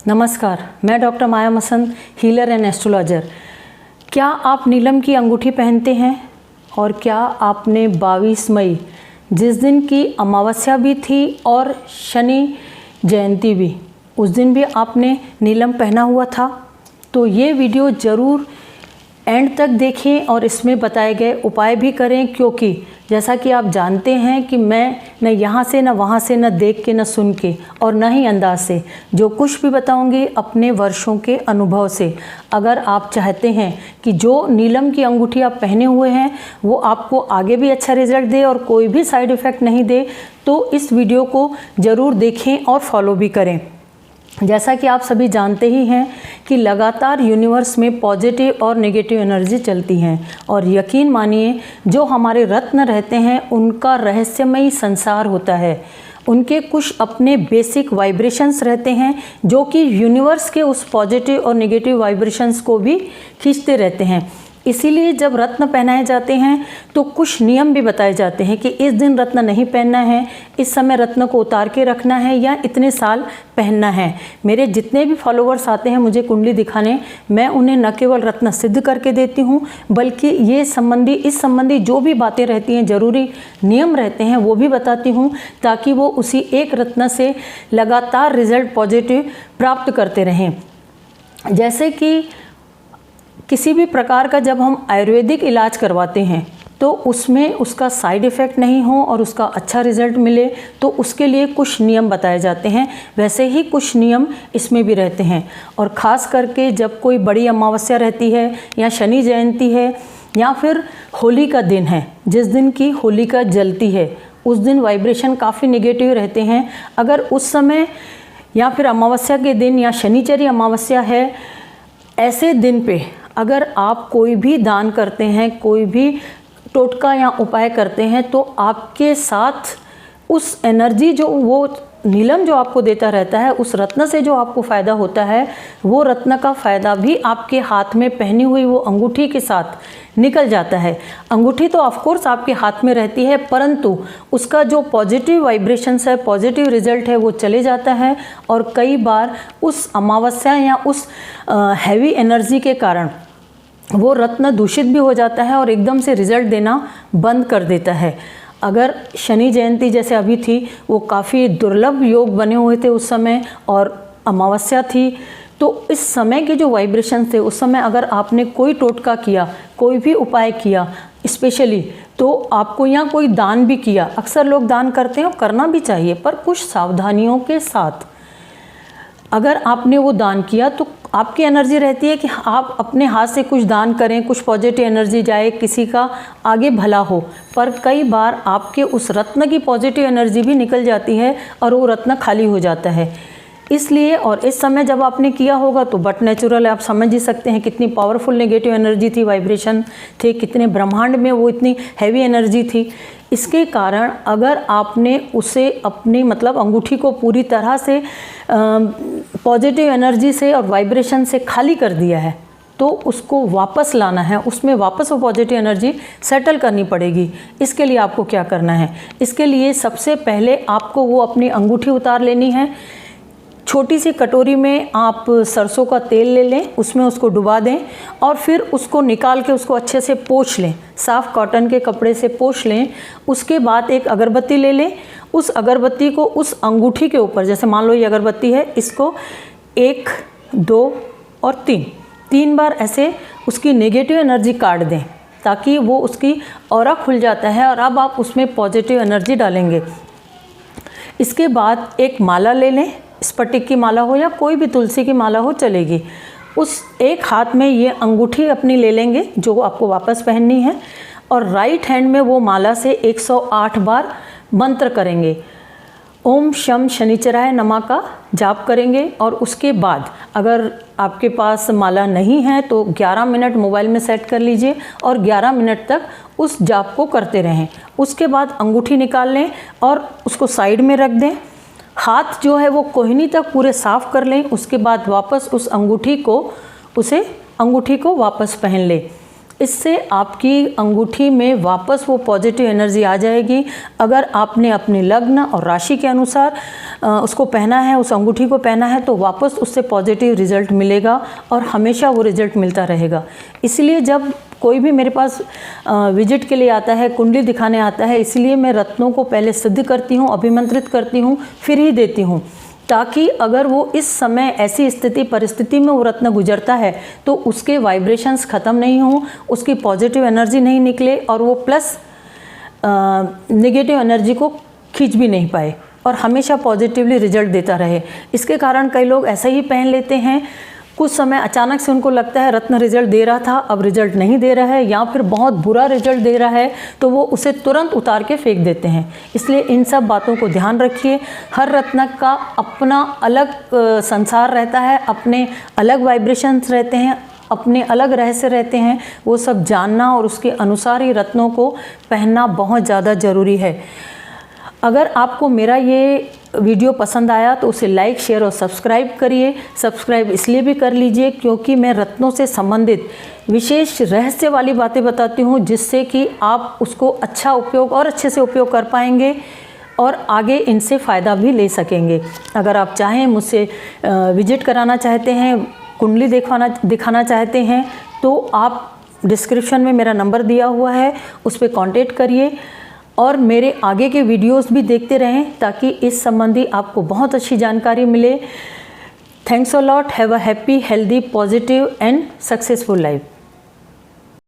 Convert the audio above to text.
नमस्कार, मैं doctor Maya Masand, healer and astrologer. क्या आप नीलम की अंगूठी पहनते हैं? और क्या आपने 22 मई, जिस दिन की अमावस्या भी थी और शनि जयंती भी, उस दिन भी आपने नीलम पहना हुआ था? तो ये वीडियो ज़रूर एंड तक देखें और इसमें बताए गए उपाय भी करें, क्योंकि जैसा कि आप जानते हैं कि मैं न यहाँ से न वहाँ से, न देख के, न सुन के और न ही अंदाज से, जो कुछ भी बताऊंगी अपने वर्षों के अनुभव से। अगर आप चाहते हैं कि जो नीलम की अंगूठी आप पहने हुए हैं वो आपको आगे भी अच्छा रिजल्ट दे और कोई भी साइड इफ़ेक्ट नहीं दे, तो इस वीडियो को ज़रूर देखें और फॉलो भी करें। जैसा कि आप सभी जानते ही हैं कि लगातार यूनिवर्स में पॉजिटिव और नेगेटिव एनर्जी चलती हैं, और यकीन मानिए जो हमारे रत्न रहते हैं उनका रहस्यमयी संसार होता है। उनके कुछ अपने बेसिक वाइब्रेशंस रहते हैं जो कि यूनिवर्स के उस पॉजिटिव और नेगेटिव वाइब्रेशंस को भी खींचते रहते हैं। इसीलिए जब रत्न पहनाए जाते हैं तो कुछ नियम भी बताए जाते हैं कि इस दिन रत्न नहीं पहनना है, इस समय रत्न को उतार के रखना है या इतने साल पहनना है। मेरे जितने भी फॉलोवर्स आते हैं मुझे कुंडली दिखाने, मैं उन्हें न केवल रत्न सिद्ध करके देती हूँ, बल्कि इस संबंधी जो भी बातें रहती हैं, ज़रूरी नियम रहते हैं, वो भी बताती हूँ, ताकि वो उसी एक रत्न से लगातार रिजल्ट पॉजिटिव प्राप्त करते रहें। जैसे कि किसी भी प्रकार का जब हम आयुर्वेदिक इलाज करवाते हैं तो उसमें उसका साइड इफ़ेक्ट नहीं हो और उसका अच्छा रिज़ल्ट मिले, तो उसके लिए कुछ नियम बताए जाते हैं। वैसे ही कुछ नियम इसमें भी रहते हैं, और ख़ास करके जब कोई बड़ी अमावस्या रहती है या शनि जयंती है या फिर होली का दिन है, जिस दिन की होलिका जलती है, उस दिन वाइब्रेशन काफ़ी नेगेटिव रहते हैं। अगर उस समय या फिर अमावस्या के दिन या शनिचरी अमावस्या है, ऐसे दिन पे अगर आप कोई भी दान करते हैं, कोई भी टोटका या उपाय करते हैं, तो आपके साथ उस एनर्जी जो वो नीलम जो आपको देता रहता है, उस रत्न से जो आपको फ़ायदा होता है, वो रत्न का फ़ायदा भी आपके हाथ में पहनी हुई वो अंगूठी के साथ निकल जाता है। अंगूठी तो ऑफ कोर्स आपके हाथ में रहती है, परंतु उसका जो पॉजिटिव वाइब्रेशंस है, पॉजिटिव रिजल्ट है, वो चले जाता है। और कई बार उस अमावस्या या उस हैवी एनर्जी के कारण वो रत्न दूषित भी हो जाता है और एकदम से रिजल्ट देना बंद कर देता है। अगर शनि जयंती जैसे अभी थी, वो काफ़ी दुर्लभ योग बने हुए थे उस समय, और अमावस्या थी, तो इस समय के जो वाइब्रेशन थे उस समय अगर आपने कोई टोटका किया, कोई भी उपाय किया स्पेशली, तो आपको यहाँ कोई दान भी किया, अक्सर लोग दान करते हैं और करना भी चाहिए, पर कुछ सावधानियों के साथ अगर आपने वो दान किया तो आपकी एनर्जी रहती है कि आप अपने हाथ से कुछ दान करें, कुछ पॉजिटिव एनर्जी जाए, किसी का आगे भला हो। पर कई बार आपके उस रत्न की पॉजिटिव एनर्जी भी निकल जाती है और वो रत्न खाली हो जाता है। इसलिए, और इस समय जब आपने किया होगा तो बट नेचुरल, आप समझ ही सकते हैं कितनी पावरफुल नेगेटिव एनर्जी थी, वाइब्रेशन थे, कितने ब्रह्मांड में वो इतनी हैवी एनर्जी थी। इसके कारण अगर आपने उसे अपनी अंगूठी को पूरी तरह से पॉजिटिव एनर्जी से और वाइब्रेशन से खाली कर दिया है, तो उसको वापस लाना है, उसमें वापस वो पॉजिटिव एनर्जी सेटल करनी पड़ेगी। इसके लिए आपको क्या करना है? इसके लिए सबसे पहले आपको वो अपनी अंगूठी उतार लेनी है। छोटी सी कटोरी में आप सरसों का तेल ले लें, उसमें उसको डुबा दें और फिर उसको निकाल के उसको अच्छे से पोंछ लें, साफ़ कॉटन के कपड़े से पोंछ लें। उसके बाद एक अगरबत्ती ले लें, उस अगरबत्ती को उस अंगूठी के ऊपर, जैसे मान लो ये अगरबत्ती है, इसको 1, 2 और 3 बार ऐसे उसकी नेगेटिव एनर्जी काट दें, ताकि वो उसकी ऑरा खुल जाता है और अब आप उसमें पॉजिटिव एनर्जी डालेंगे। इसके बाद एक माला ले लें, स्फटिक की माला हो या कोई भी तुलसी की माला हो चलेगी। उस एक हाथ में ये अंगूठी अपनी ले लेंगे जो आपको वापस पहननी है, और राइट हैंड में वो माला से 108 बार मंत्र करेंगे। ओम शम शनिचराय नमः का जाप करेंगे। और उसके बाद अगर आपके पास माला नहीं है तो 11 मिनट मोबाइल में सेट कर लीजिए और 11 मिनट तक उस जाप को करते रहें। उसके बाद अंगूठी निकाल लें और उसको साइड में रख दें। हाथ जो है वो कोहनी तक पूरे साफ़ कर लें। उसके बाद वापस उस अंगूठी को वापस पहन लें। इससे आपकी अंगूठी में वापस वो पॉजिटिव एनर्जी आ जाएगी। अगर आपने अपने लग्न और राशि के अनुसार उसको पहना है, उस अंगूठी को पहना है, तो वापस उससे पॉजिटिव रिजल्ट मिलेगा और हमेशा वो रिजल्ट मिलता रहेगा। इसलिए जब कोई भी मेरे पास विजिट के लिए आता है, कुंडली दिखाने आता है, इसलिए मैं रत्नों को पहले सिद्ध करती हूँ, अभिमंत्रित करती हूँ, फिर ही देती हूँ, ताकि अगर वो इस समय ऐसी स्थिति परिस्थिति में वो रत्न गुजरता है तो उसके वाइब्रेशंस ख़त्म नहीं हों, उसकी पॉजिटिव एनर्जी नहीं निकले और वो प्लस नेगेटिव एनर्जी को खींच भी नहीं पाए और हमेशा पॉजिटिवली रिजल्ट देता रहे। इसके कारण कई लोग ऐसा ही पहन लेते हैं, कुछ समय अचानक से उनको लगता है रत्न रिजल्ट दे रहा था, अब रिजल्ट नहीं दे रहा है या फिर बहुत बुरा रिजल्ट दे रहा है, तो वो उसे तुरंत उतार के फेंक देते हैं। इसलिए इन सब बातों को ध्यान रखिए। हर रत्न का अपना अलग संसार रहता है, अपने अलग वाइब्रेशंस रहते हैं, अपने अलग रहस्य रहते हैं। वो सब जानना और उसके अनुसार ही रत्नों को पहनना बहुत ज़्यादा ज़रूरी है। अगर आपको मेरा ये वीडियो पसंद आया तो उसे लाइक, शेयर और सब्सक्राइब करिए। सब्सक्राइब इसलिए भी कर लीजिए क्योंकि मैं रत्नों से संबंधित विशेष रहस्य वाली बातें बताती हूँ, जिससे कि आप उसको अच्छा उपयोग और अच्छे से उपयोग कर पाएंगे और आगे इनसे फ़ायदा भी ले सकेंगे। अगर आप चाहें, मुझसे विजिट कराना चाहते हैं, कुंडली दिखाना चाहते हैं, तो आप डिस्क्रिप्शन में मेरा नंबर दिया हुआ है, उस पर कॉन्टेक्ट करिए और मेरे आगे के वीडियोस भी देखते रहें ताकि इस संबंधी आपको बहुत अच्छी जानकारी मिले। Thanks a lot. Have a happy, healthy, positive and successful life.